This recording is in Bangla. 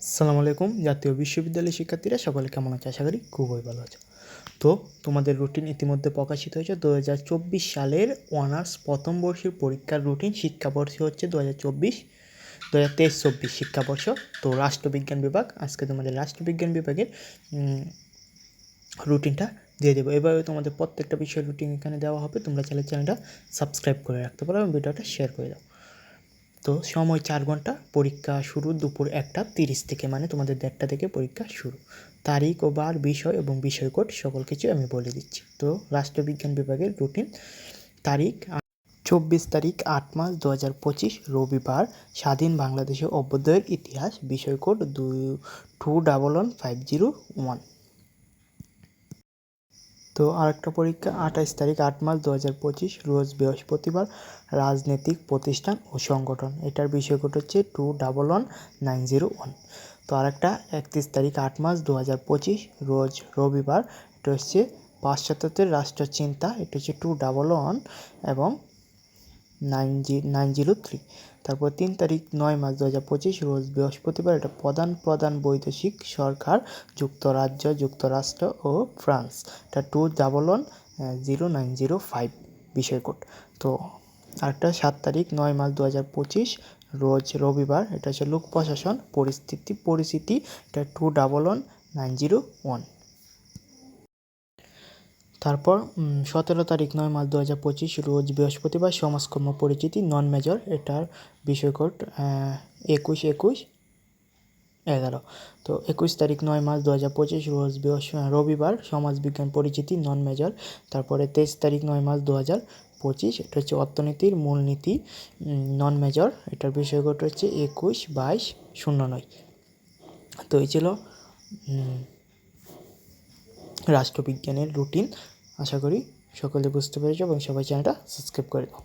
আসসালামু আলাইকুম। জাতীয় বিশ্ববিদ্যালয়ের শিক্ষার্থীরা সকলে কেমন আছে? আশা করি খুবই ভালো আছো। তো তোমাদের রুটিন ইতিমধ্যে প্রকাশিত হয়েছে। 2024 সালের অনার্স প্রথম বর্ষের পরীক্ষার রুটিন। শিক্ষাবর্ষ হচ্ছে 2023-24 শিক্ষাবর্ষ। তো রাষ্ট্রবিজ্ঞান বিভাগ, আজকে তোমাদের রাষ্ট্রবিজ্ঞান বিভাগের রুটিনটা দিয়ে দেবো। এভাবে তোমাদের প্রত্যেকটা বিষয়ের রুটিন এখানে দেওয়া হবে। তোমরা চাইলে চ্যানেলটা সাবস্ক্রাইব করে রাখতে পারো এবং ভিডিওটা শেয়ার করে দাও। তো সময় 4 ঘন্টা, পরীক্ষা শুরু দুপুর 1:30 থেকে, মানে তোমাদের 1:30 থেকে পরীক্ষা শুরু। তারিখ ও বার, বিষয় এবং বিষয় কোড সকল কিছু আমি বলে দিচ্ছি। তো রাষ্ট্রবিজ্ঞান বিভাগের রুটিন। তারিখ 24 তারিখ 8 মাস 2025 রবিবার, স্বাধীন বাংলাদেশের অভ্যুদয়ের ইতিহাস, বিষয় কোড 211501। তো আরেকটা পরীক্ষা 28 তারিখ 8 মাস 2025 রোজ বৃহস্পতিবার, রাজনৈতিক প্রতিষ্ঠান ও সংগঠন। এটার বিষয় কোড হচ্ছে 211901। তো আরেকটা 31 তারিখ 8 মাস 2025 রোজ রবিবার, এটা হচ্ছে পাশ্চাত্যের রাষ্ট্রচিন্তা, এটা হচ্ছে 2111 এবং 903। তারপর 3 তারিখ 9 মাস 2025 রোজ বৃহস্পতিবার, এটা প্রধান বৈদেশিক সরকার, যুক্তরাজ্য, যুক্তরাষ্ট্র ও ফ্রান্স, এটা 21100905 বিষয় কোড। তো আরেকটা 7 তারিখ 9 মাস 2025 রোজ রবিবার, এটা হচ্ছে লোক প্রশাসন পরিস্থিতি, এটা 211901। তারপর 17 তারিখ 9 মাস 2025 রোজ বৃহস্পতিবার, সমাজকর্ম পরিচিতি নন মেজর, এটার বিষয় কোড 2111। তো 21 তারিখ 9 মাস 2025 রোজ রবিবার, সমাজবিজ্ঞান পরিচিতি নন মেজর। তারপরে 23 তারিখ 9 মাস 2025, এটা হচ্ছে অর্থনীতির মূলনীতি নন মেজর, এটার বিষয় কোড হচ্ছে 212209। তো এই ছিল রাষ্ট্রবিজ্ঞানের রুটিন। আশা করি সকলে বুঝতে পেরেছো এবং সবাই চ্যানেলটা সাবস্ক্রাইব করে দাও।